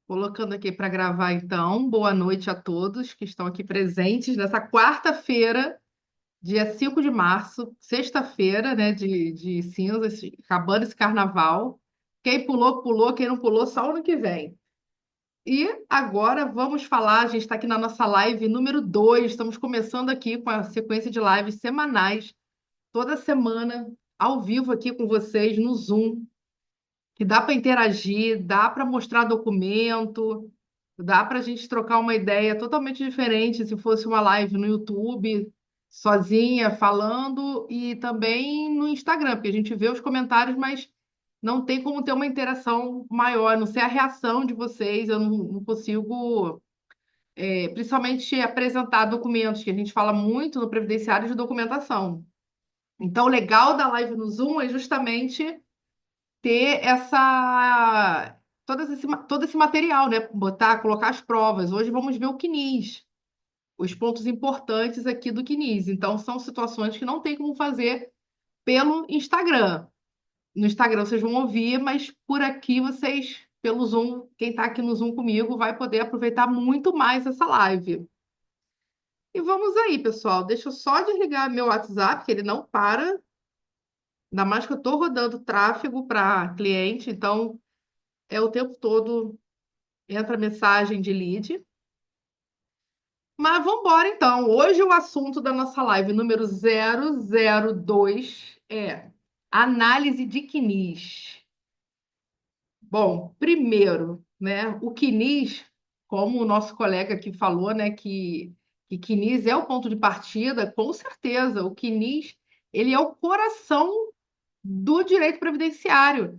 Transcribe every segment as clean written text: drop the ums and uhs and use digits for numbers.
Colocando aqui para gravar, então. Boa noite a todos que estão aqui presentes nessa quarta-feira, dia 5 de março, sexta-feira, né, de cinzas, acabando esse carnaval. Quem pulou, pulou, quem não pulou, só o ano que vem. E agora vamos falar, a gente está aqui na nossa live número 2. Estamos começando aqui com a sequência de lives semanais, toda semana, ao vivo aqui com vocês no Zoom, que dá para interagir, dá para mostrar documento, dá para a gente trocar uma ideia totalmente diferente se fosse uma live no YouTube, sozinha, falando, e também no Instagram, porque a gente vê os comentários, mas não tem como ter uma interação maior, a não ser a reação de vocês, eu não consigo, principalmente apresentar documentos, que a gente fala muito no Previdenciário de documentação. Então, o legal da live no Zoom é justamente ter todo esse material, né? Botar, colocar as provas. Hoje vamos ver o CNIS, os pontos importantes aqui do CNIS. Então, são situações que não tem como fazer pelo Instagram. No Instagram vocês vão ouvir, mas por aqui vocês, pelo Zoom, quem está aqui no Zoom comigo, vai poder aproveitar muito mais essa live. E vamos aí, pessoal. Deixa eu só desligar meu WhatsApp, que ele não para. Ainda mais que eu estou rodando tráfego para cliente, então é o tempo todo entra mensagem de lead. Mas vamos embora então. Hoje o assunto da nossa live número 002 é análise de CNIS. Bom, primeiro, né, o CNIS, como o nosso colega aqui falou, né, que CNIS é o ponto de partida, com certeza, o CNIS, ele é o coração do direito previdenciário,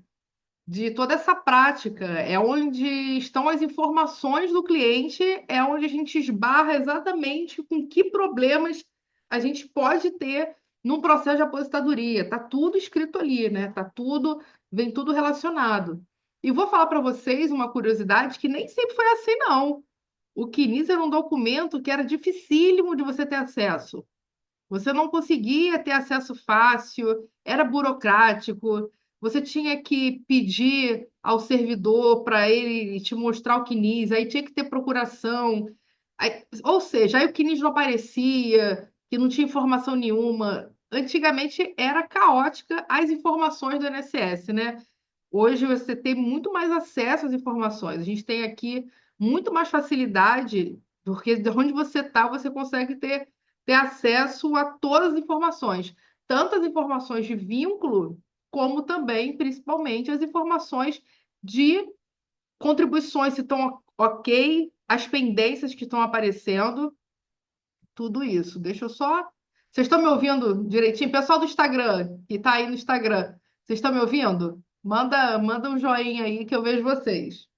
de toda essa prática. É onde estão as informações do cliente, é onde a gente esbarra exatamente com que problemas a gente pode ter num processo de aposentadoria. Tá tudo escrito ali, né? Tá tudo, vem tudo relacionado. E vou falar para vocês uma curiosidade que nem sempre foi assim, não. O CNIS era um documento que era dificílimo de você ter acesso. Você não conseguia ter acesso fácil, era burocrático, você tinha que pedir ao servidor para ele te mostrar o CNIS, aí tinha que ter procuração. Ou seja, aí o CNIS não aparecia, que não tinha informação nenhuma. Antigamente era caótica as informações do INSS, né? Hoje você tem muito mais acesso às informações. A gente tem aqui muito mais facilidade, porque de onde você está, você consegue ter acesso a todas as informações, tanto as informações de vínculo, como também, principalmente, as informações de contribuições, se estão ok, as pendências que estão aparecendo, tudo isso. Deixa eu só. Vocês estão me ouvindo direitinho? Pessoal do Instagram, que está aí no Instagram, vocês estão me ouvindo? Manda um joinha aí que eu vejo vocês.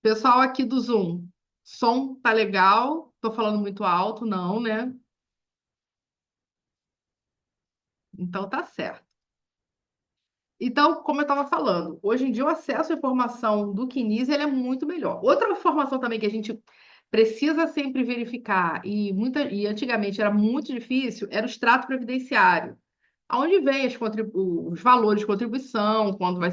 Pessoal aqui do Zoom, som tá legal? Tô falando muito alto, não, né? Então tá certo. Então, como eu estava falando, hoje em dia o acesso à informação do CNIS ele é muito melhor. Outra informação também que a gente precisa sempre verificar, e antigamente era muito difícil, era o extrato previdenciário. Aonde vem os valores de contribuição, quando vai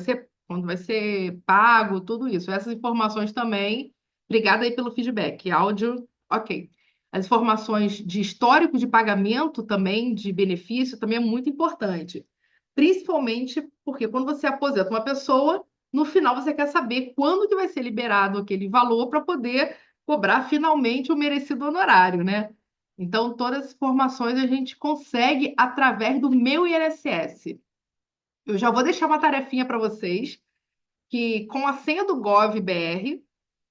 ser pago, tudo isso. Essas informações também, obrigada aí pelo feedback. Áudio, ok. As informações de histórico de pagamento também, de benefício, também é muito importante. Principalmente porque quando você aposenta uma pessoa, no final você quer saber quando que vai ser liberado aquele valor para poder cobrar finalmente o merecido honorário, né? Então, todas as informações a gente consegue através do meu INSS. Eu já vou deixar uma tarefinha para vocês, que com a senha do Gov.br,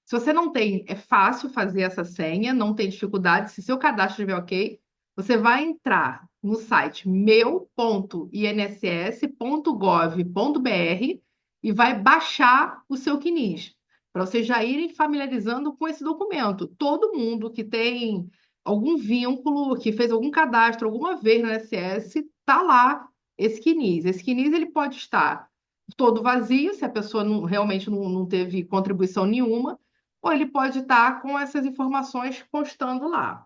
se você não tem, é fácil fazer essa senha, não tem dificuldade. Se seu cadastro estiver ok, você vai entrar no site meu.inss.gov.br e vai baixar o seu CNIS, para vocês já irem familiarizando com esse documento. Todo mundo que tem algum vínculo, que fez algum cadastro alguma vez no INSS, está lá esse CNIS. Esse CNIS ele pode estar todo vazio, se a pessoa realmente não teve contribuição nenhuma, ou ele pode estar com essas informações constando lá.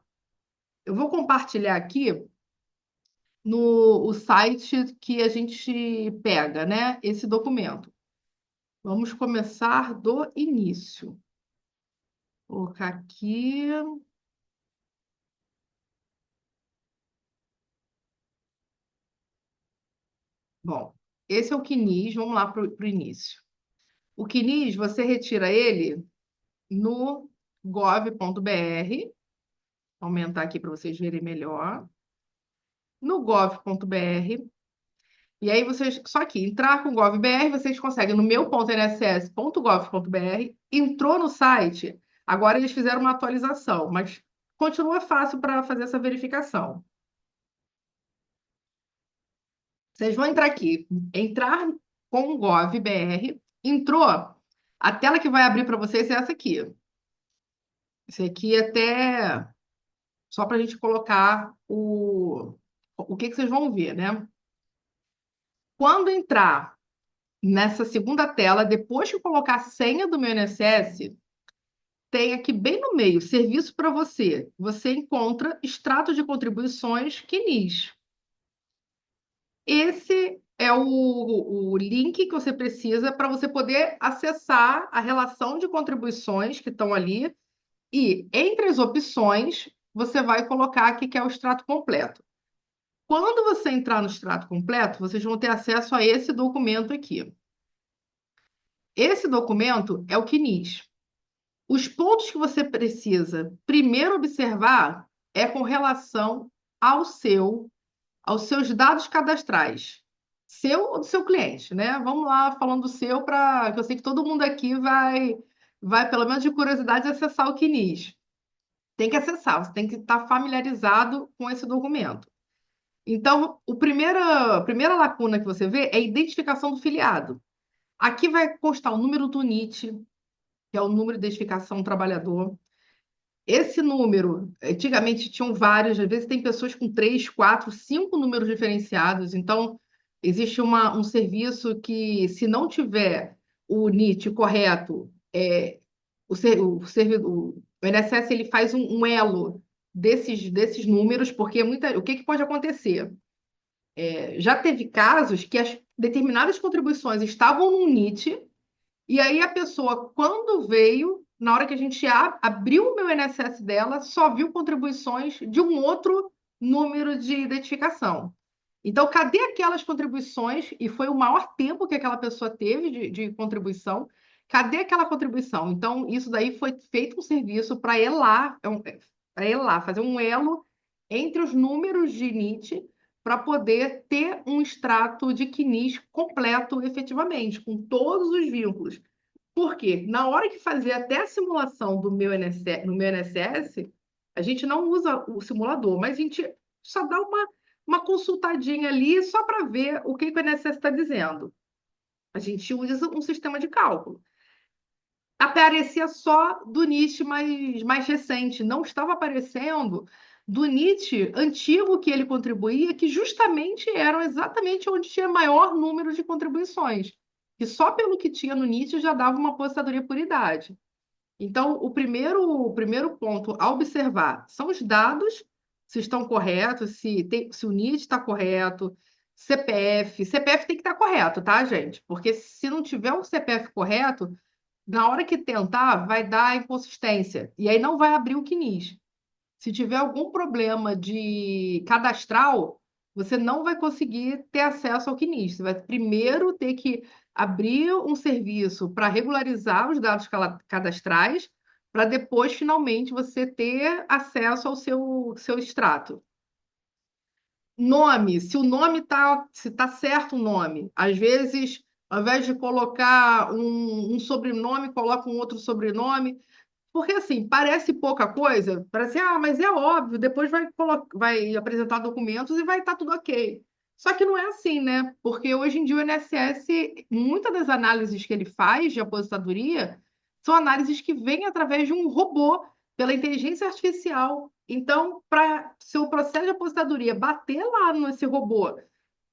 Eu vou compartilhar aqui no o site que a gente pega, né, esse documento. Vamos começar do início. Vou colocar aqui. Bom, esse é o CNIS. Vamos lá para o início. O CNIS, você retira ele no gov.br. Vou aumentar aqui para vocês verem melhor. No gov.br. E aí vocês, só que entrar com gov.br, vocês conseguem no meu.nss.gov.br, entrou no site, agora eles fizeram uma atualização, mas continua fácil para fazer essa verificação. Vocês vão entrar aqui, entrar com gov.br, entrou, a tela que vai abrir para vocês é essa aqui. Esse aqui é até só para a gente colocar o que vocês vão ver, né? Quando entrar nessa segunda tela, depois que colocar a senha do meu INSS, tem aqui bem no meio, serviço para você. Você encontra extrato de contribuições QNIS. Esse é o link que você precisa para você poder acessar a relação de contribuições que estão ali. E entre as opções, você vai colocar aqui que é o extrato completo. Quando você entrar no extrato completo, vocês vão ter acesso a esse documento aqui. Esse documento é o QNIS. Os pontos que você precisa primeiro observar é com relação ao aos seus dados cadastrais, seu ou do seu cliente, né? Vamos lá falando do seu para que eu sei que todo mundo aqui vai pelo menos de curiosidade acessar o QNIS. Tem que acessar, você tem que estar familiarizado com esse documento. Então, a primeira lacuna que você vê é a identificação do filiado. Aqui vai constar o número do NIT, que é o número de identificação do trabalhador. Esse número, antigamente tinham vários, às vezes tem pessoas com três, quatro, cinco números diferenciados. Então, existe um serviço que, se não tiver o NIT correto, o INSS ele faz um elo desses números, porque o que pode acontecer? Já teve casos que as determinadas contribuições estavam no NIT, e aí a pessoa, quando veio, na hora que a gente abriu o meu INSS dela, só viu contribuições de um outro número de identificação. Então, cadê aquelas contribuições? E foi o maior tempo que aquela pessoa teve de contribuição. Cadê aquela contribuição? Então, isso daí foi feito um serviço para elar, para elar, fazer um elo entre os números de NIT para poder ter um extrato de CNIS completo efetivamente, com todos os vínculos. Por quê? Na hora que fazer até a simulação do meu INSS, no meu INSS, a gente não usa o simulador, mas a gente só dá uma consultadinha ali só para ver o que o INSS está dizendo. A gente usa um sistema de cálculo. Aparecia só do NIT mais recente, não estava aparecendo do NIT antigo que ele contribuía, que justamente eram exatamente onde tinha maior número de contribuições, que só pelo que tinha no NIT já dava uma aposentadoria por idade. Então, o primeiro ponto a observar são os dados, se estão corretos, se o NIT está correto, CPF tem que estar correto, tá, gente? Porque se não tiver o CPF correto, na hora que tentar, vai dar inconsistência. E aí não vai abrir o CNIS. Se tiver algum problema de cadastral, você não vai conseguir ter acesso ao CNIS. Você vai primeiro ter que abrir um serviço para regularizar os dados cadastrais, para depois, finalmente, você ter acesso ao seu extrato. Nome, se o nome tá, se tá certo o nome. Às vezes, ao invés de colocar um sobrenome, coloca um outro sobrenome. Porque assim, parece pouca coisa, parece, mas é óbvio, depois vai apresentar documentos e vai estar tudo ok. Só que não é assim, né? Porque hoje em dia o INSS, muitas das análises que ele faz de aposentadoria são análises que vêm através de um robô, pela inteligência artificial. Então, para seu processo de aposentadoria bater lá nesse robô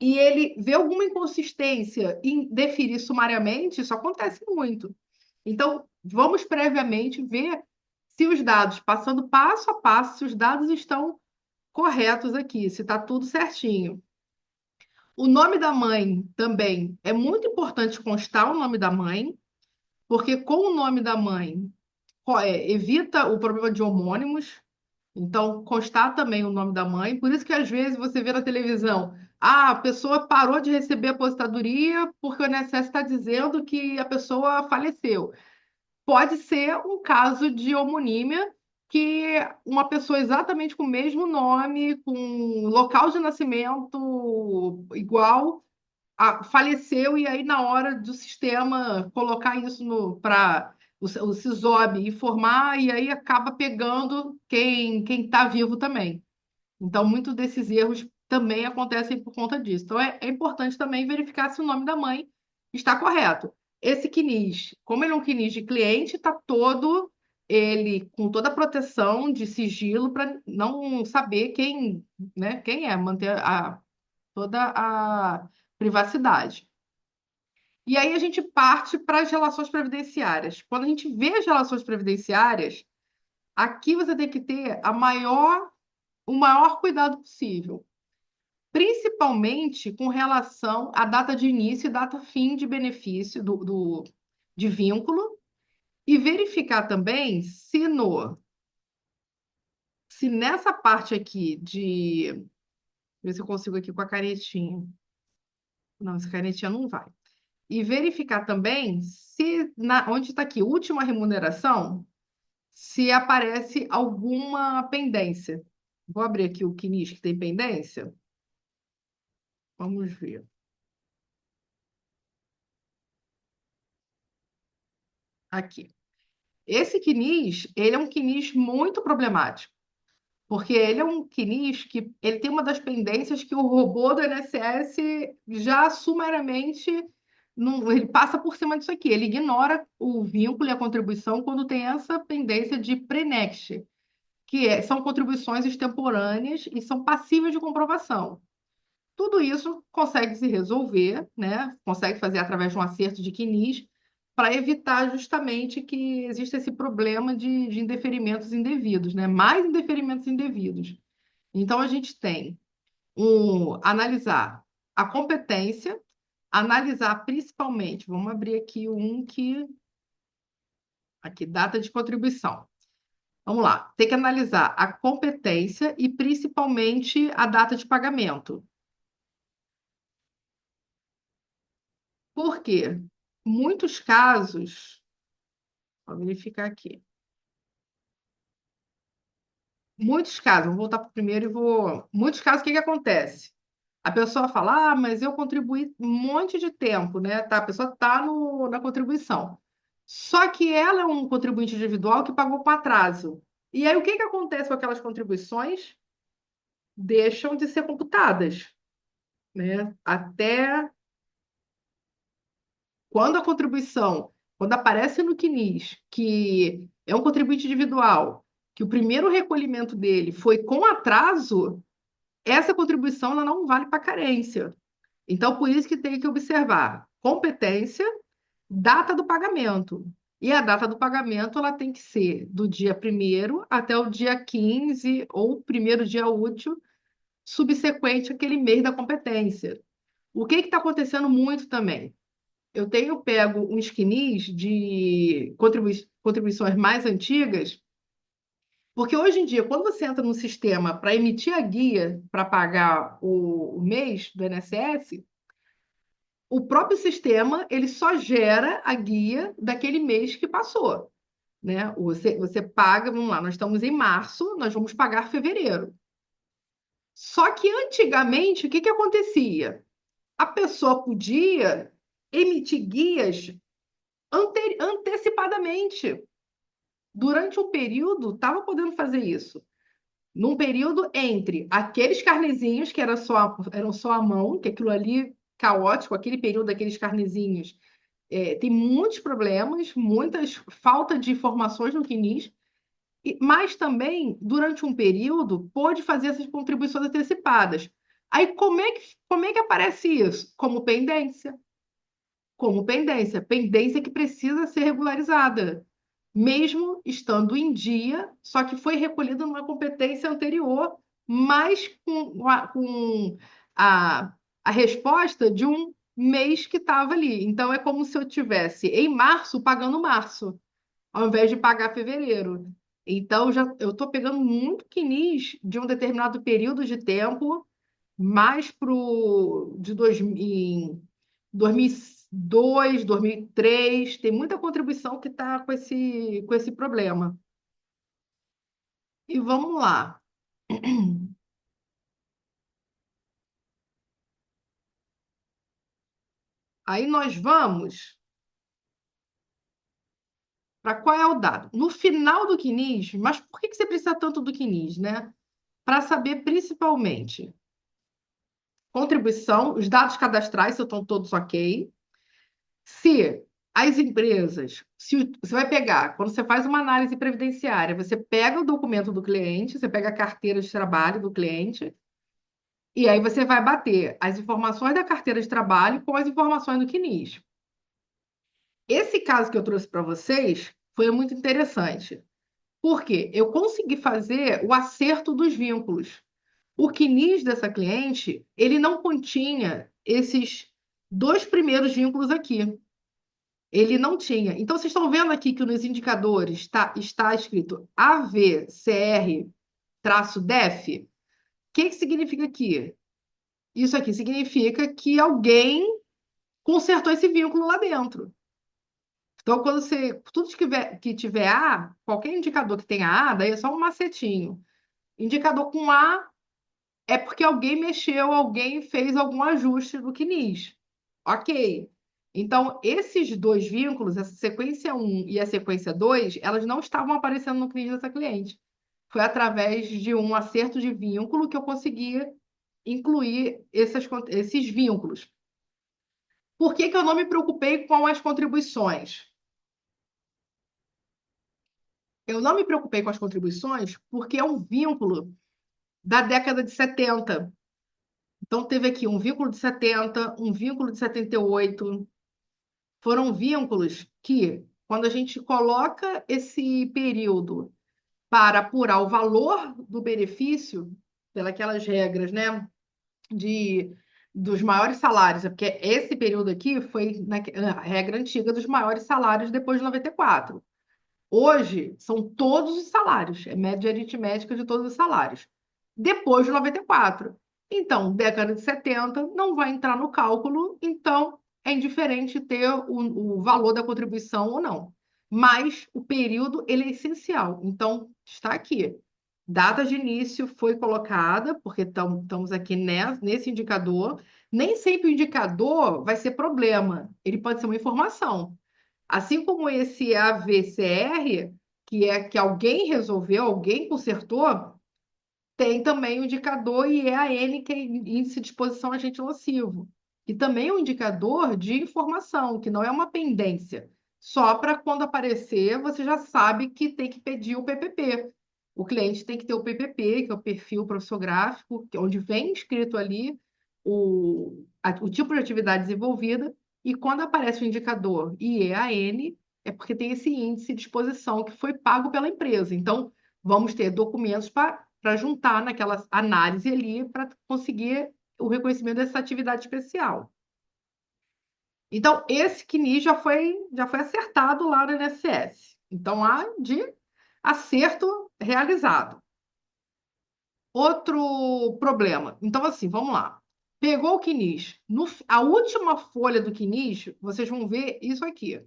e ele ver alguma inconsistência em deferir sumariamente, isso acontece muito. Então, vamos previamente ver se os dados, passando passo a passo, se os dados estão corretos aqui, se está tudo certinho. O nome da mãe também é muito importante constar o nome da mãe. porque com o nome da mãe evita o problema de homônimos, então constar também o nome da mãe. Por isso que às vezes você vê na televisão, a pessoa parou de receber a aposentadoria porque o INSS está dizendo que a pessoa faleceu. Pode ser um caso de homonímia, que uma pessoa exatamente com o mesmo nome, com local de nascimento igual, faleceu, e aí na hora do sistema colocar isso para o CISOB informar, e aí acaba pegando quem está vivo também. Então, muitos desses erros também acontecem por conta disso. Então, é importante também verificar se o nome da mãe está correto. Esse CNIS, como ele é um CNIS de cliente, está todo ele com toda a proteção de sigilo para não saber quem, né, quem é, manter toda a privacidade. E aí a gente parte para as relações previdenciárias. Quando a gente vê as relações previdenciárias, aqui você tem que ter o maior cuidado possível, principalmente com relação à data de início e data fim de benefício de vínculo, e verificar também se nessa parte aqui ver se eu consigo aqui com a canetinha. Não, essa canetinha não vai. E verificar também se onde está aqui, última remuneração, se aparece alguma pendência. Vou abrir aqui o CNIS que tem pendência. Vamos ver. Aqui. Esse CNIS, ele é um CNIS muito problemático, porque ele é um CNIS que ele tem uma das pendências que o robô do INSS já sumariamente ele passa por cima disso aqui. Ele ignora o vínculo e a contribuição quando tem essa pendência de Prenext, são contribuições extemporâneas e são passíveis de comprovação. Tudo isso consegue se resolver, né? Consegue fazer através de um acerto de CNIS, para evitar justamente que exista esse problema de indeferimentos indevidos, né? Mais indeferimentos indevidos. Então, a gente tem analisar a competência, analisar principalmente, vamos abrir aqui aqui, data de contribuição. Vamos lá, tem que analisar a competência e principalmente a data de pagamento. Por quê? Muitos casos, vou verificar aqui. Muitos casos, vou voltar para o primeiro e vou. Muitos casos, o que que acontece? A pessoa fala, mas eu contribuí um monte de tempo, né? Tá, a pessoa está na contribuição. Só que ela é um contribuinte individual que pagou com atraso. E aí, o que que acontece com aquelas contribuições? Deixam de ser computadas, né? Até quando aparece no CNIS, que é um contribuinte individual, que o primeiro recolhimento dele foi com atraso, essa contribuição ela não vale para carência. Então, por isso que tem que observar competência, data do pagamento. E a data do pagamento ela tem que ser do dia 1º até o dia 15 ou primeiro dia útil subsequente àquele mês da competência. O que está acontecendo muito também? Eu tenho pego uns quinis de contribuições mais antigas, porque hoje em dia, quando você entra no sistema para emitir a guia para pagar o mês do INSS, o próprio sistema ele só gera a guia daquele mês que passou, né? Você paga, vamos lá, nós estamos em março, nós vamos pagar fevereiro. Só que antigamente, o que que acontecia? A pessoa podia emitir guias antecipadamente. Durante um período, estava podendo fazer isso. Num período entre aqueles carnezinhos que eram só a mão, que aquilo ali caótico, aquele período daqueles carnezinhos, tem muitos problemas, muitas falta de informações no CNIS, mas também, durante um período, pôde fazer essas contribuições antecipadas. Aí, como é que aparece isso? Como pendência, pendência que precisa ser regularizada, mesmo estando em dia, só que foi recolhida numa competência anterior, mas com a resposta de um mês que estava ali. Então é como se eu tivesse em março pagando março, ao invés de pagar fevereiro. Então já eu estou pegando muito quinis de um determinado período de tempo, mais pro de 2002, 2003, tem muita contribuição que está com esse problema. E vamos lá. Aí nós vamos para qual é o dado. No final do CNIS, mas por que que você precisa tanto do CNIS, né? Para saber principalmente contribuição, os dados cadastrais, se estão todos ok. Se as empresas, se você vai pegar, quando você faz uma análise previdenciária, você pega o documento do cliente, você pega a carteira de trabalho do cliente, e aí você vai bater as informações da carteira de trabalho com as informações do CNIS. Esse caso que eu trouxe para vocês foi muito interessante, porque eu consegui fazer o acerto dos vínculos. O CNIS dessa cliente, ele não continha esses dois primeiros vínculos aqui. Ele não tinha. Então, vocês estão vendo aqui que nos indicadores está escrito AVCR-DEF? O que significa aqui? Isso aqui significa que alguém consertou esse vínculo lá dentro. Então, quando você. Tudo que tiver A, qualquer indicador que tenha A, daí é só um macetinho. Indicador com A é porque alguém mexeu, alguém fez algum ajuste no CNIS. Ok. Então, esses dois vínculos, essa sequência um e a sequência 2, elas não estavam aparecendo no CNIS dessa cliente. Foi através de um acerto de vínculo que eu conseguia incluir esses vínculos. Por que que eu não me preocupei com as contribuições? Eu não me preocupei com as contribuições porque é um vínculo da década de 70. Então, teve aqui um vínculo de 70, um vínculo de 78. Foram vínculos que, quando a gente coloca esse período para apurar o valor do benefício, pelas regras, né, de, dos maiores salários, é porque esse período aqui foi a regra antiga dos maiores salários depois de 94. Hoje, são todos os salários, é média aritmética de todos os salários, depois de 94. Então, década de 70 não vai entrar no cálculo, então é indiferente ter o valor da contribuição ou não. Mas o período, ele é essencial. Então, está aqui. Data de início foi colocada, porque estamos aqui nesse indicador. Nem sempre o indicador vai ser problema, ele pode ser uma informação. Assim como esse AVCR, que é que alguém resolveu, alguém consertou, tem também o indicador IEAN, que é Índice de Exposição a Agente Nocivo, que também é um indicador de informação, que não é uma pendência. Só para quando aparecer, você já sabe que tem que pedir o PPP. O cliente tem que ter o PPP, que é o perfil profissográfico, onde vem escrito ali o tipo de atividade desenvolvida, e quando aparece o indicador IEAN, é porque tem esse índice de exposição que foi pago pela empresa. Então, vamos ter documentos para juntar naquela análise ali para conseguir o reconhecimento dessa atividade especial. Então, esse CNI já foi acertado lá no INSS. Então, há de acerto realizado. Outro problema. Então, assim, vamos lá. Pegou o CNIS. A última folha do CNIS, vocês vão ver isso aqui.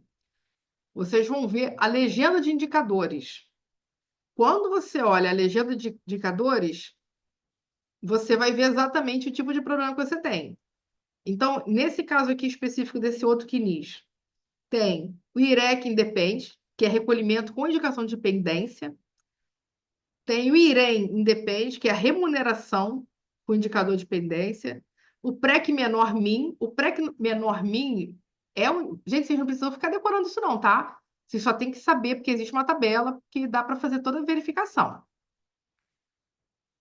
Vocês vão ver a legenda de indicadores. Quando você olha a legenda de indicadores, você vai ver exatamente o tipo de problema que você tem. Então, nesse caso aqui específico desse outro CNIS, tem o IREC independe, que é recolhimento com indicação de pendência. Tem o IREM independe, que é a remuneração com indicador de pendência. O PREC menor min. O PREC menor min é um. Gente, vocês não precisam ficar decorando isso, não, tá? Vocês só tem que saber, porque existe uma tabela que dá para fazer toda a verificação.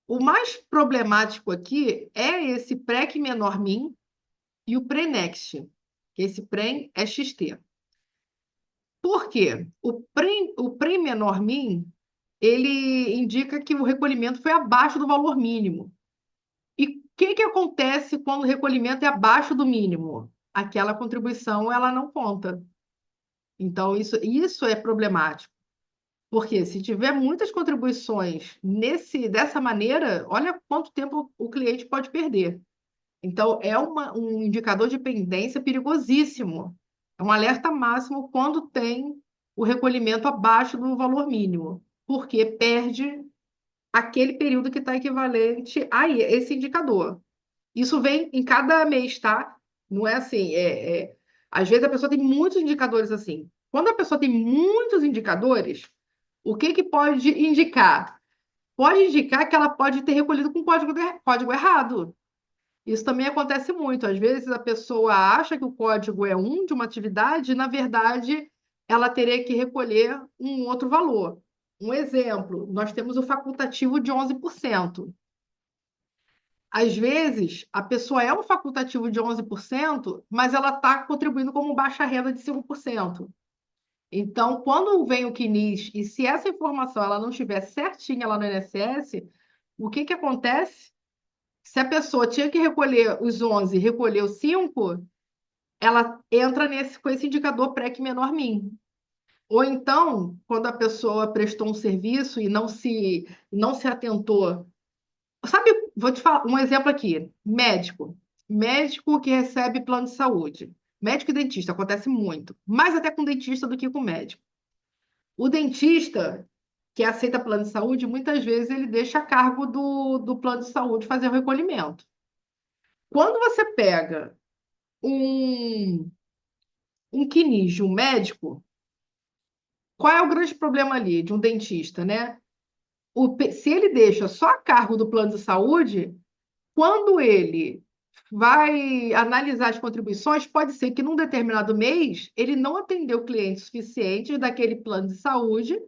O mais problemático aqui é esse PREC menor min e o Prenext, que esse PREM é XT. Por quê? O PREM menor min, ele indica que o recolhimento foi abaixo do valor mínimo. E o que acontece quando o recolhimento é abaixo do mínimo? aquela contribuição ela não conta. Então, isso é problemático. Porque se tiver muitas contribuições dessa maneira, olha quanto tempo o cliente pode perder. Então, é um indicador de pendência perigosíssimo. É um alerta máximo quando tem o recolhimento abaixo do valor mínimo, porque perde aquele período que está equivalente a esse indicador. Isso vem em cada mês, tá? Não é assim. Às vezes a pessoa tem muitos indicadores assim. Quando a pessoa tem muitos indicadores, o que que pode indicar? Pode indicar que ela pode ter recolhido com código errado. Isso também acontece muito. Às vezes a pessoa acha que o código é um de uma atividade, e, na verdade, ela teria que recolher um outro valor. Um exemplo, nós temos o facultativo de 11%. Às vezes, a pessoa é um facultativo de 11%, mas ela está contribuindo como baixa renda de 5%. Então, quando vem o CNIS, e se essa informação ela não estiver certinha lá no INSS, o que que acontece? Se a pessoa tinha que recolher os 11 e recolheu 5, ela entra com esse indicador PREC menor min. Ou então, quando a pessoa prestou um serviço e não se atentou. Sabe, vou te falar um exemplo aqui. Médico. Médico que recebe plano de saúde. Médico e dentista, acontece muito. Mais até com dentista do que com médico. O dentista que aceita plano de saúde, muitas vezes ele deixa a cargo do plano de saúde fazer o recolhimento. Quando você pega um, um quinis de um médico, qual é o grande problema ali de um dentista, né? Se ele deixa só a cargo do plano de saúde, quando ele vai analisar as contribuições, pode ser que num determinado mês ele não atendeu clientes suficientes daquele plano de saúde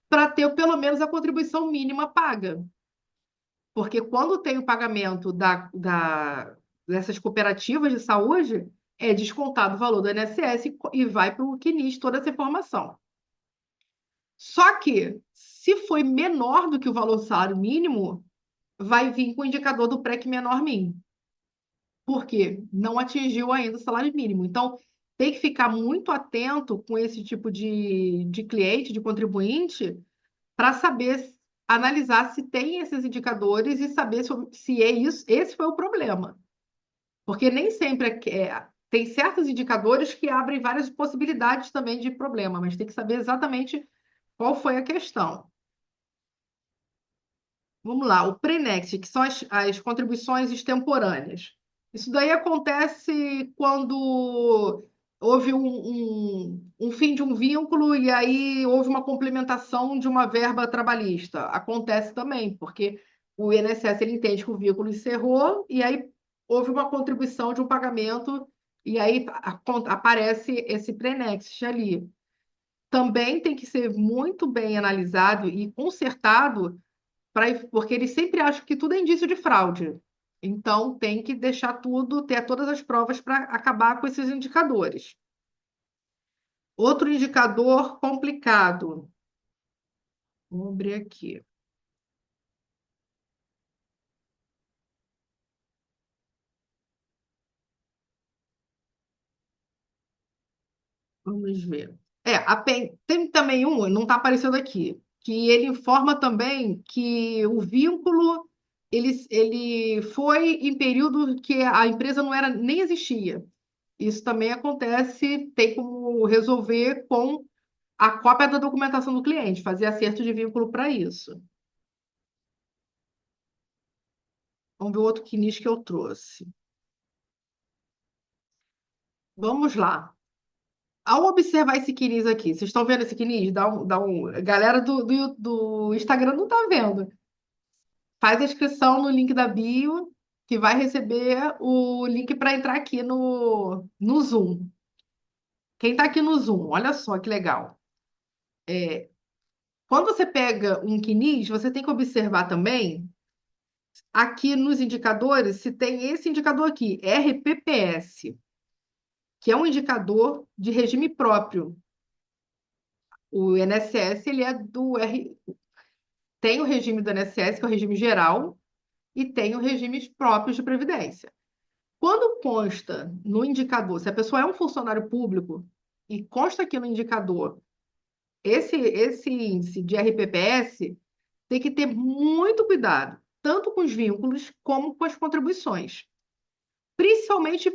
para ter pelo menos a contribuição mínima paga. Porque quando tem o pagamento dessas cooperativas de saúde, é descontado o valor do INSS e vai para o CNIS toda essa informação. Só que, se foi menor do que o valor salário mínimo, vai vir com o indicador do PREC menor min. Por quê? Não atingiu ainda o salário mínimo. Então, tem que ficar muito atento com esse tipo de cliente, de contribuinte, para saber analisar se tem esses indicadores e saber se é isso, esse foi o problema. Porque nem sempre tem certos indicadores que abrem várias possibilidades também de problema, mas tem que saber exatamente qual foi a questão. Vamos lá, o Prenext, que são as contribuições extemporâneas. Isso daí acontece quando houve um fim de um vínculo e aí houve uma complementação de uma verba trabalhista. Acontece também, porque o INSS ele entende que o vínculo encerrou e aí houve uma contribuição de um pagamento e aí aparece esse Prenext ali. Também tem que ser muito bem analisado e consertado porque eles sempre acham que tudo é indício de fraude. Então, tem que deixar tudo, ter todas as provas para acabar com esses indicadores. Outro indicador complicado. Vamos abrir aqui. Vamos ver. Tem também um, não está aparecendo aqui, que ele informa também que o vínculo ele foi em período que a empresa não era nem existia. Isso também acontece, tem como resolver com a cópia da documentação do cliente, fazer acerto de vínculo para isso. Vamos ver o outro quinis que eu trouxe. Vamos lá. Ao observar esse quinis aqui, vocês estão vendo esse quinis? A galera do Instagram não está vendo. Faz a inscrição no link da bio, que vai receber o link para entrar aqui no Zoom. Quem está aqui no Zoom, olha só que legal. Quando você pega um quinis, você tem que observar também aqui nos indicadores se tem esse indicador aqui, RPPS, que é um indicador de regime próprio. O INSS, ele é tem o regime do INSS, que é o regime geral, e tem os regimes próprios de previdência. Quando consta no indicador, se a pessoa é um funcionário público e consta aqui no indicador esse índice de RPPS, tem que ter muito cuidado, tanto com os vínculos como com as contribuições. Principalmente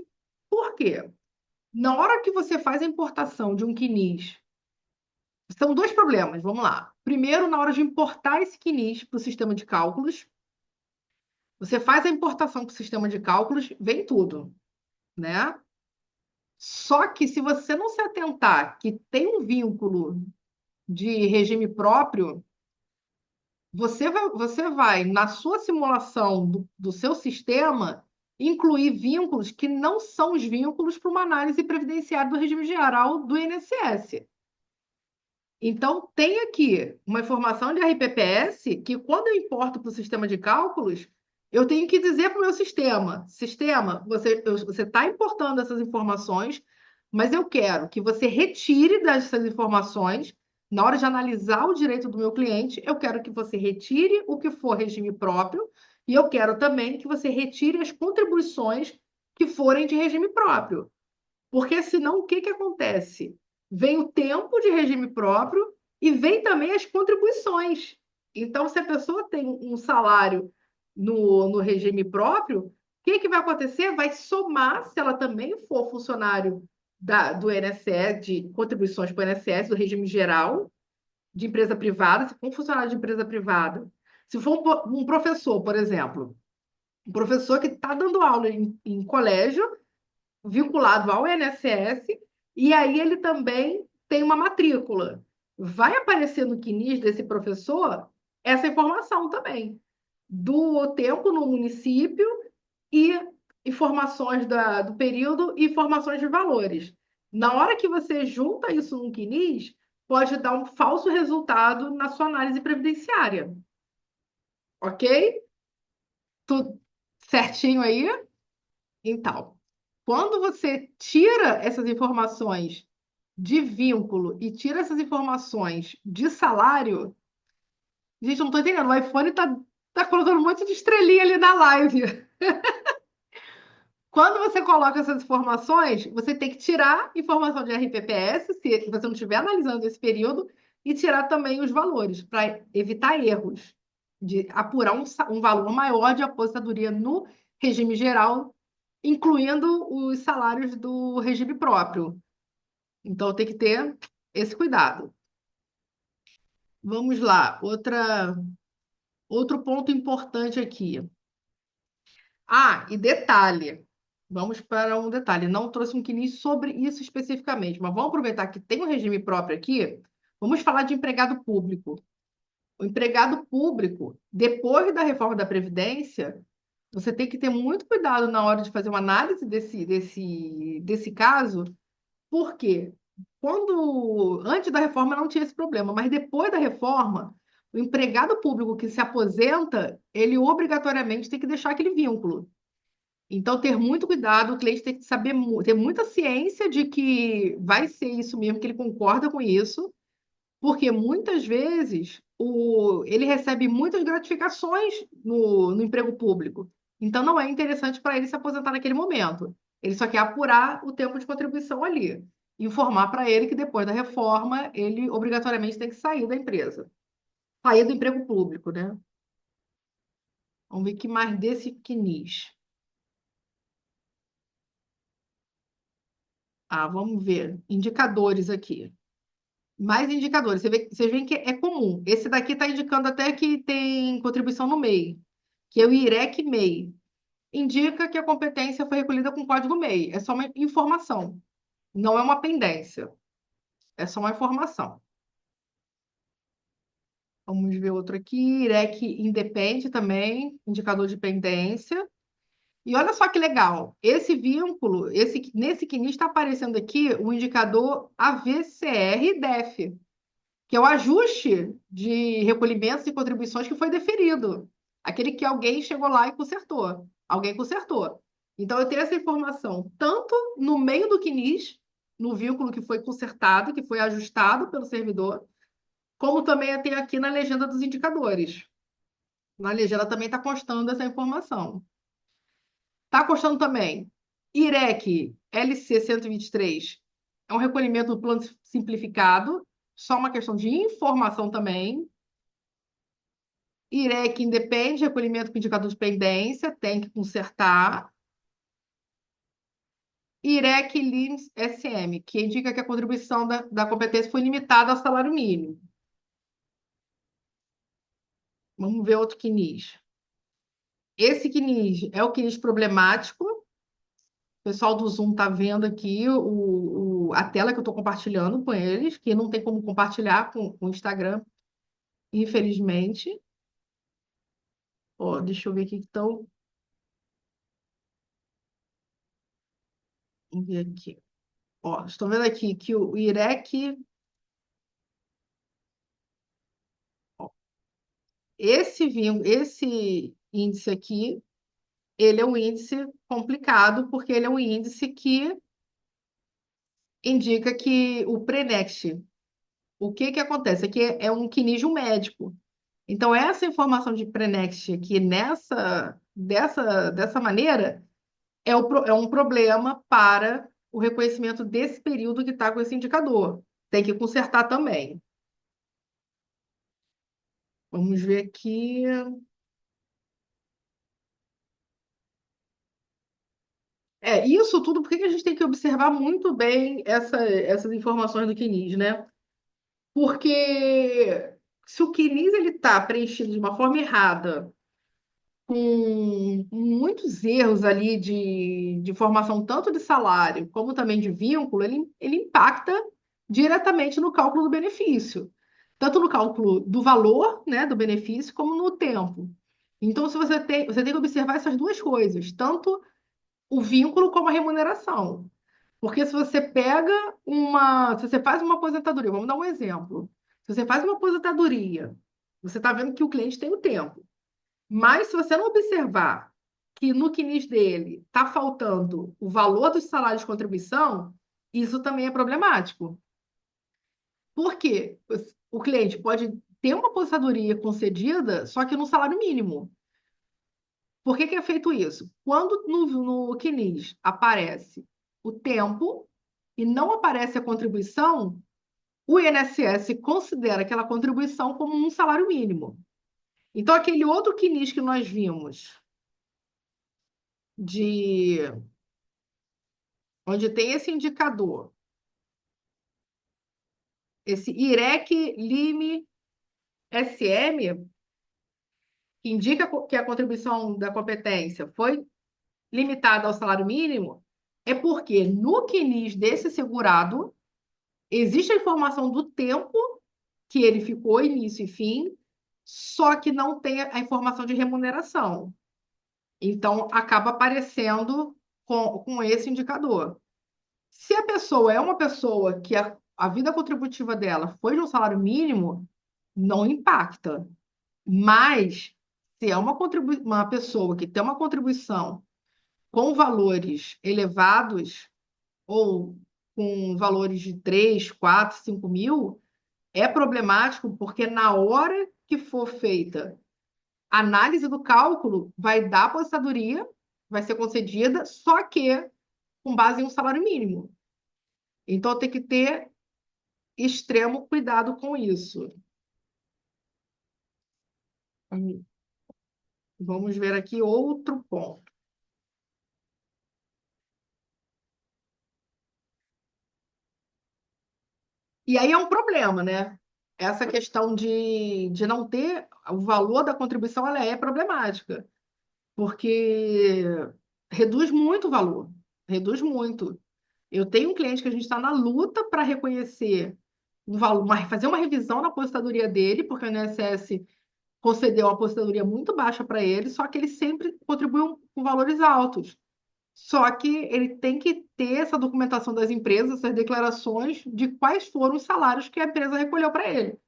porque, na hora que você faz a importação de um quinis, são dois problemas, vamos lá. Primeiro, na hora de importar esse quinis para o sistema de cálculos, você faz a importação para o sistema de cálculos, vem tudo, né? Só que se você não se atentar que tem um vínculo de regime próprio, você vai na sua simulação do seu sistema, incluir vínculos que não são os vínculos para uma análise previdenciária do regime geral do INSS. Então, tem aqui uma informação de RPPS que, quando eu importo para o sistema de cálculos, eu tenho que dizer para o meu sistema, você está importando essas informações, mas eu quero que você retire dessas informações, na hora de analisar o direito do meu cliente, eu quero que você retire o que for regime próprio, e eu quero também que você retire as contribuições que forem de regime próprio. Porque senão o que que acontece? Vem o tempo de regime próprio e vem também as contribuições. Então, se a pessoa tem um salário no regime próprio, o que que vai acontecer? Vai somar, se ela também for funcionário do INSS, de contribuições para o INSS, do regime geral, de empresa privada, se for um funcionário de empresa privada, se for um professor, por exemplo, um professor que está dando aula em colégio, vinculado ao INSS, e aí ele também tem uma matrícula. Vai aparecer no CNIS desse professor essa informação também, do tempo no município e informações do período e informações de valores. Na hora que você junta isso no CNIS, pode dar um falso resultado na sua análise previdenciária. Ok? Tudo certinho aí? Então, quando você tira essas informações de vínculo e tira essas informações de salário, gente, eu não tô entendendo. O iPhone tá colocando um monte de estrelinha ali na live. Quando você coloca essas informações, você tem que tirar informação de RPPS, se você não estiver analisando esse período, e tirar também os valores, para evitar erros, de apurar um valor maior de aposentadoria no regime geral, incluindo os salários do regime próprio. Então, tem que ter esse cuidado. Vamos lá, outro ponto importante aqui. Ah, e detalhe. Vamos para um detalhe. Não trouxe um quinis sobre isso especificamente, mas vamos aproveitar que tem um regime próprio aqui. Vamos falar de empregado público. O empregado público, depois da reforma da Previdência, você tem que ter muito cuidado na hora de fazer uma análise desse caso, porque antes da reforma não tinha esse problema, mas depois da reforma, o empregado público que se aposenta, ele obrigatoriamente tem que deixar aquele vínculo. Então, ter muito cuidado, o cliente tem que saber, ter muita ciência de que vai ser isso mesmo, que ele concorda com isso, porque muitas vezes ele recebe muitas gratificações no emprego público. Então, não é interessante para ele se aposentar naquele momento. Ele só quer apurar o tempo de contribuição ali. Informar para ele que depois da reforma, ele obrigatoriamente tem que sair da empresa. Sair do emprego público, né? Vamos ver o que mais desse quinis. Ah, vamos ver. Indicadores aqui. Mais indicadores. Vocês veem que é comum. Esse daqui está indicando até que tem contribuição no MEI, que é o IREC-MEI. Indica que a competência foi recolhida com código MEI. É só uma informação, não é uma pendência. É só uma informação. Vamos ver outro aqui. IREC independe também, indicador de pendência. E olha só que legal. Esse vínculo, nesse CNIS está aparecendo aqui o indicador AVCR-DEF, que é o ajuste de recolhimentos e contribuições que foi deferido. Aquele que alguém chegou lá e consertou. Alguém consertou. Então, eu tenho essa informação tanto no meio do CNIS, no vínculo que foi consertado, que foi ajustado pelo servidor, como também eu tenho aqui na legenda dos indicadores. Na legenda também está constando essa informação. Está custando também. IREC LC 123 é um recolhimento do plano simplificado, só uma questão de informação também. IREC independe, recolhimento com indicador de pendência, tem que consertar. IREC LIMS SM, que indica que a contribuição da competência foi limitada ao salário mínimo. Vamos ver outro CNIS. Esse CNIS é o CNIS problemático. O pessoal do Zoom está vendo aqui a tela que eu estou compartilhando com eles, que não tem como compartilhar com o Instagram, infelizmente. Ó, deixa eu ver aqui. Então, vamos ver aqui. Ó, estou vendo aqui que o IREC, ó, esse índice aqui, ele é um índice complicado, porque ele é um índice que indica que o Prenext, o que que acontece? Aqui é um quinígio médico. Então, essa informação de Prenext aqui dessa maneira é um problema para o reconhecimento desse período que está com esse indicador. Tem que consertar também. Vamos ver aqui. Isso tudo, por que que a gente tem que observar muito bem essas informações do CNIS, né? Porque se o CNIS ele está preenchido de uma forma errada, com muitos erros ali de formação tanto de salário como também de vínculo, ele impacta diretamente no cálculo do benefício, tanto no cálculo do valor, né, do benefício, como no tempo. Então, se você tem que observar essas duas coisas, tanto o vínculo como a remuneração. Porque se você faz uma aposentadoria, vamos dar um exemplo. Se você faz uma aposentadoria, você está vendo que o cliente tem o tempo. Mas se você não observar que no CNIS dele está faltando o valor dos salários de contribuição, isso também é problemático. Por quê? O cliente pode ter uma aposentadoria concedida, só que no salário mínimo. Por que que é feito isso? Quando no CNIS aparece o tempo e não aparece a contribuição, o INSS considera aquela contribuição como um salário mínimo. Então, aquele outro CNIS que nós vimos, de onde tem esse indicador, esse IREC LIME SM, que indica que a contribuição da competência foi limitada ao salário mínimo, é porque no CNIS desse segurado existe a informação do tempo que ele ficou, início e fim, só que não tem a informação de remuneração. Então, acaba aparecendo com esse indicador. Se a pessoa é uma pessoa que a vida contributiva dela foi de um salário mínimo, não impacta. Mas, se é uma pessoa que tem uma contribuição com valores elevados, ou com valores de 3, 4, 5 mil, é problemático porque na hora que for feita a análise do cálculo, vai dar aposentadoria, vai ser concedida, só que com base em um salário mínimo. Então, tem que ter extremo cuidado com isso. Vamos ver aqui outro ponto. E aí é um problema, né? Essa questão de não ter o valor da contribuição, ela é problemática, porque reduz muito o valor, reduz muito. Eu tenho um cliente que a gente está na luta para reconhecer um valor, fazer uma revisão na aposentadoria dele, porque o INSS concedeu uma aposentadoria muito baixa para ele, só que ele sempre contribuiu com valores altos. Só que ele tem que ter essa documentação das empresas, essas declarações de quais foram os salários que a empresa recolheu para ele.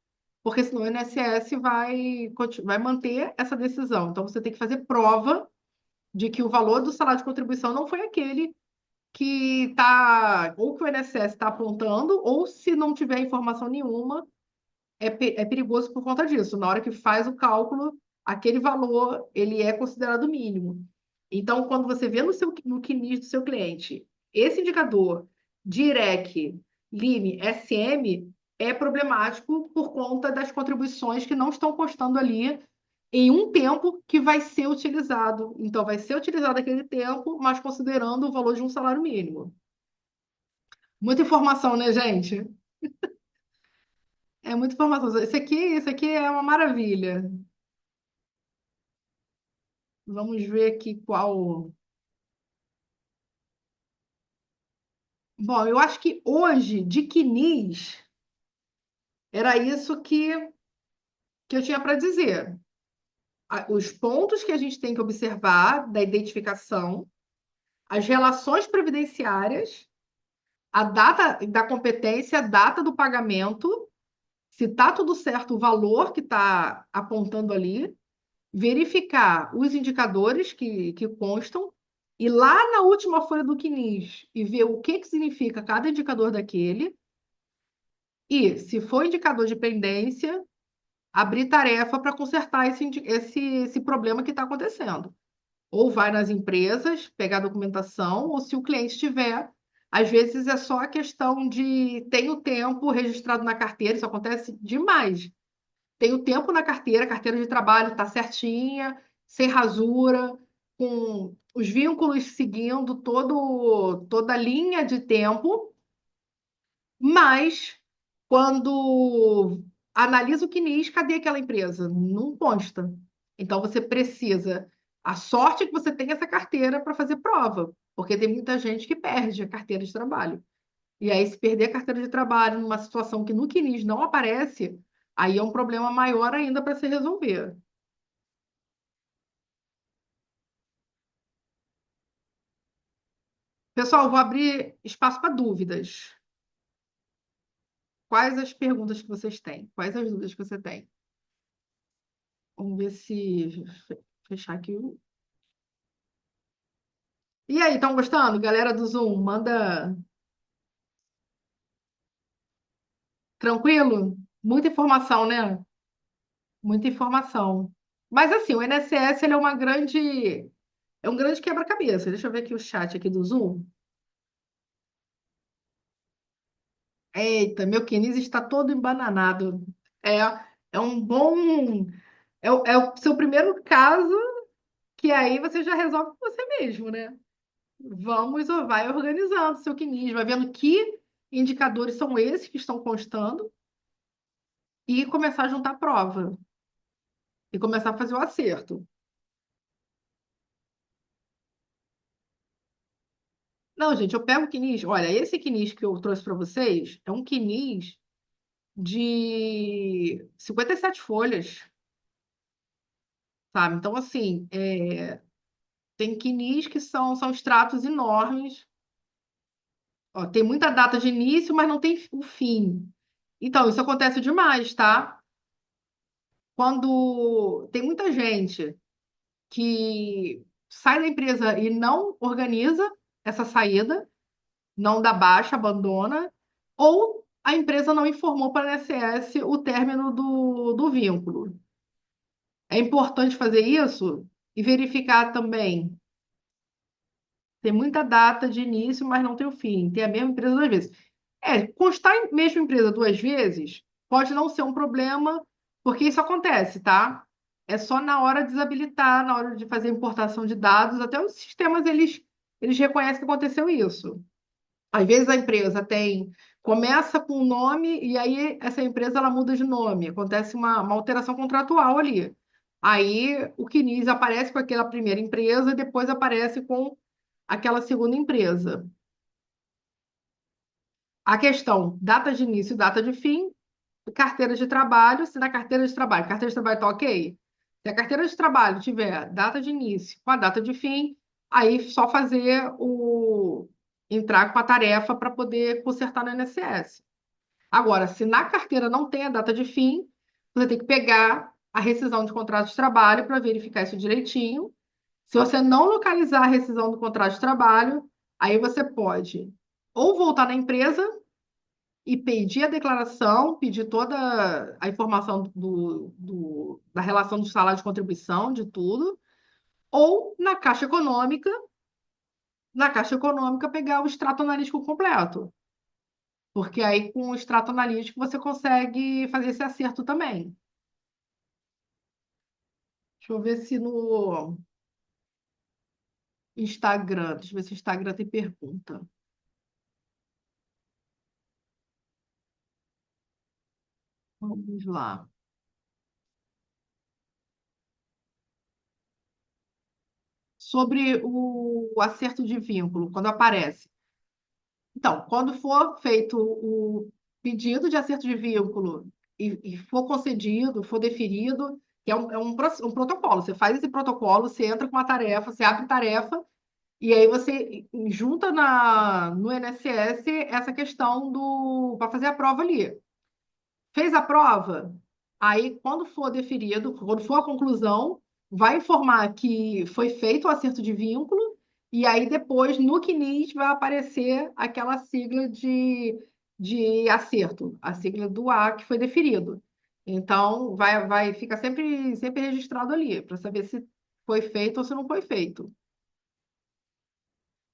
Porque senão o INSS vai manter essa decisão. Então você tem que fazer prova de que o valor do salário de contribuição não foi aquele que está, ou que o INSS está apontando, ou se não tiver informação nenhuma, é perigoso por conta disso. Na hora que faz o cálculo, aquele valor ele é considerado mínimo. Então, quando você vê no CNIS do seu cliente, esse indicador DIREC, LIME, SM, é problemático por conta das contribuições que não estão constando ali em um tempo que vai ser utilizado. Então, vai ser utilizado aquele tempo, mas considerando o valor de um salário mínimo. Muita informação, né, gente? É muita informação. Isso aqui é uma maravilha. Vamos ver aqui qual. Bom, eu acho que hoje, de Quinis, era isso que eu tinha para dizer. Os pontos que a gente tem que observar da identificação, as relações previdenciárias, a data da competência, a data do pagamento, se está tudo certo o valor que está apontando ali, verificar os indicadores que constam, e lá na última folha do CNIS e ver o que significa cada indicador daquele, e se for indicador de pendência, abrir tarefa para consertar esse problema que está acontecendo. Ou vai nas empresas pegar documentação, ou se o cliente tiver, às vezes é só a questão de tem o tempo registrado na carteira, isso acontece demais. Tem o tempo na carteira, a carteira de trabalho está certinha, sem rasura, com os vínculos seguindo toda a linha de tempo, mas quando analisa o CNIS, cadê aquela empresa? Não consta. Então você precisa. A sorte é que você tem essa carteira para fazer prova, porque tem muita gente que perde a carteira de trabalho. E aí, se perder a carteira de trabalho numa situação que no CNIS não aparece, aí é um problema maior ainda para se resolver. Pessoal, vou abrir espaço para dúvidas. Quais as perguntas que vocês têm? Quais as dúvidas que você tem? Vamos ver se fechar aqui. E aí, estão gostando? Galera do Zoom, manda tranquilo? Muita informação, né? Muita informação. Mas assim, o INSS ele é um grande quebra-cabeça. Deixa eu ver aqui o chat aqui do Zoom. Eita, meu quinis está todo embananado. É, é um bom. É o seu primeiro caso que aí você já resolve com você mesmo, né? Vai organizando seu quinis, vai vendo que indicadores são esses que estão constando e começar a juntar prova e começar a fazer o acerto. Não, gente, eu pego o quinis. Olha, esse quinis que eu trouxe para vocês é um quinis de 57 folhas, sabe? Então, assim, tem quinis que são extratos enormes. Ó, tem muita data de início, mas não tem o fim. Então, isso acontece demais, tá? Quando tem muita gente que sai da empresa e não organiza essa saída, não dá baixa, abandona, ou a empresa não informou para a INSS o término do vínculo. É importante fazer isso e verificar também. Tem muita data de início, mas não tem o fim. Tem a mesma empresa duas vezes. Constar em mesma empresa duas vezes pode não ser um problema, porque isso acontece, tá? É só na hora de desabilitar, na hora de fazer importação de dados, até os sistemas eles reconhecem que aconteceu isso. Às vezes a empresa começa com um nome e aí essa empresa ela muda de nome, acontece uma alteração contratual ali. Aí o CNIS aparece com aquela primeira empresa e depois aparece com aquela segunda empresa. A questão, data de início e data de fim, carteira de trabalho, se na carteira de trabalho está ok? Se a carteira de trabalho tiver data de início com a data de fim, aí só entrar com a tarefa para poder consertar no INSS. Agora, se na carteira não tem a data de fim, você tem que pegar a rescisão de contrato de trabalho para verificar isso direitinho. Se você não localizar a rescisão do contrato de trabalho, aí você pode ou voltar na empresa e pedir a declaração, pedir toda a informação da relação do salário de contribuição, de tudo, ou na Caixa Econômica pegar o extrato analítico completo, porque aí com o extrato analítico você consegue fazer esse acerto também. Deixa eu ver se no Instagram, deixa eu ver se o Instagram tem pergunta. Vamos lá. Sobre o acerto de vínculo, quando aparece. Então, quando for feito o pedido de acerto de vínculo e for concedido, for deferido, que um protocolo. Você faz esse protocolo, você entra com uma tarefa, você abre tarefa, e aí você junta no INSS essa questão do para fazer a prova ali. Fez a prova? Aí, quando for deferido, quando for a conclusão, vai informar que foi feito o acerto de vínculo, e aí depois, no CNIS, vai aparecer aquela sigla de acerto, a sigla do A que foi deferido. Então, vai ficar sempre registrado ali, para saber se foi feito ou se não foi feito.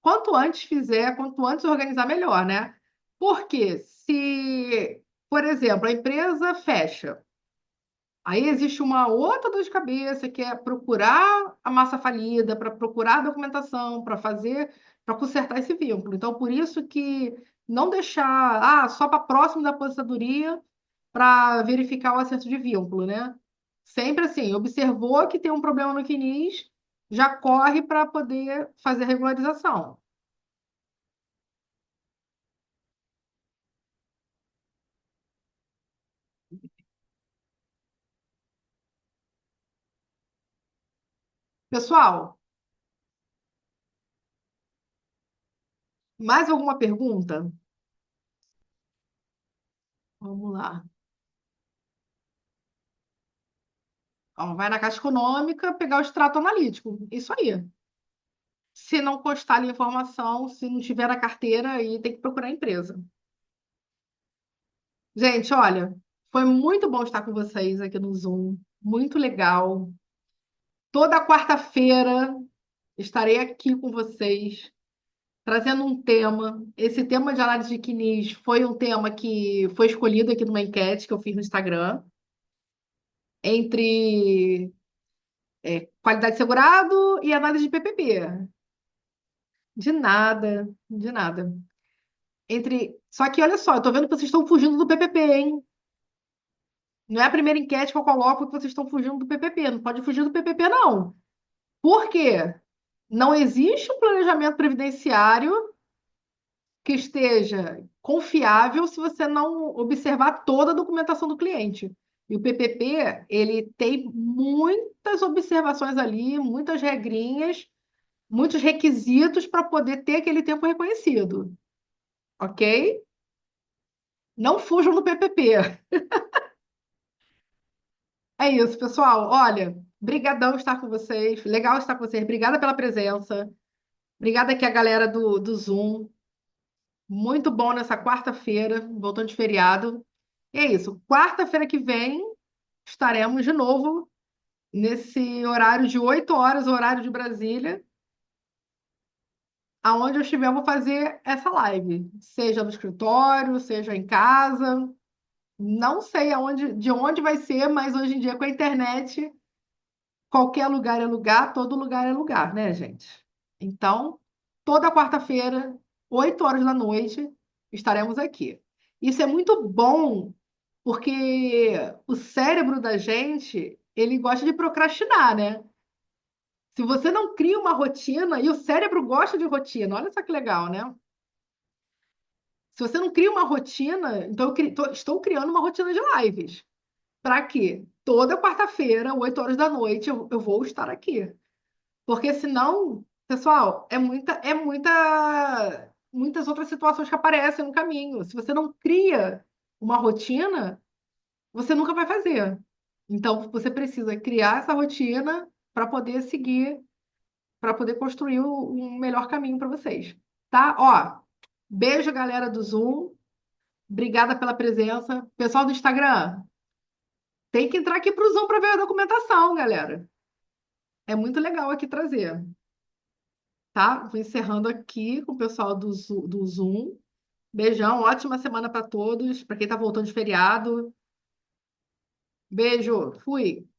Quanto antes fizer, quanto antes organizar, melhor, né? Porque se, por exemplo, a empresa fecha. Aí existe uma outra dor de cabeça que é procurar a massa falida, para procurar a documentação, para fazer, para consertar esse vínculo. Então, por isso que não deixar só para próximo da aposentadoria para verificar o acerto de vínculo, né? Sempre assim, observou que tem um problema no CNIS, já corre para poder fazer a regularização. Pessoal, mais alguma pergunta? Vamos lá. Ó, vai na Caixa Econômica pegar o extrato analítico. Isso aí. Se não constar ali a informação, se não tiver na carteira, aí tem que procurar a empresa. Gente, olha, foi muito bom estar com vocês aqui no Zoom. Muito legal. Toda quarta-feira estarei aqui com vocês, trazendo um tema. Esse tema de análise de CNIS foi um tema que foi escolhido aqui numa enquete que eu fiz no Instagram, entre qualidade de segurado e análise de PPP. De nada, de nada. Só que olha só, eu tô vendo que vocês estão fugindo do PPP, hein? Não é a primeira enquete que eu coloco que vocês estão fugindo do PPP. Não pode fugir do PPP, não. Por quê? Não existe um planejamento previdenciário que esteja confiável se você não observar toda a documentação do cliente. E o PPP, ele tem muitas observações ali, muitas regrinhas, muitos requisitos para poder ter aquele tempo reconhecido, ok? Não fujam do PPP. É isso, pessoal. Olha, brigadão estar com vocês. Legal estar com vocês. Obrigada pela presença. Obrigada aqui a galera do Zoom. Muito bom nessa quarta-feira, voltando de feriado. E é isso. Quarta-feira que vem estaremos de novo nesse horário de 8 horas, horário de Brasília, aonde eu estiver, eu vou fazer essa live, seja no escritório, seja em casa. Não sei de onde vai ser, mas hoje em dia com a internet qualquer lugar é lugar, todo lugar é lugar, né, gente? Então, toda quarta-feira, 8 horas da noite, estaremos aqui. Isso é muito bom, porque o cérebro da gente, ele gosta de procrastinar, né? Se você não cria uma rotina, e o cérebro gosta de rotina, olha só que legal, né? Se você não cria uma rotina, então estou criando uma rotina de lives. Para quê? Toda quarta-feira, 8 horas da noite, eu vou estar aqui. Porque senão, pessoal, muitas outras situações que aparecem no caminho. Se você não cria uma rotina, você nunca vai fazer. Então, você precisa criar essa rotina para poder seguir, para poder construir um melhor caminho para vocês. Tá? Ó, beijo, galera do Zoom. Obrigada pela presença. Pessoal do Instagram, tem que entrar aqui para o Zoom para ver a documentação, galera. é muito legal aqui trazer, tá? Vou encerrando aqui com o pessoal do Zoom. Beijão, ótima semana para todos, para quem tá voltando de feriado. Beijo, fui.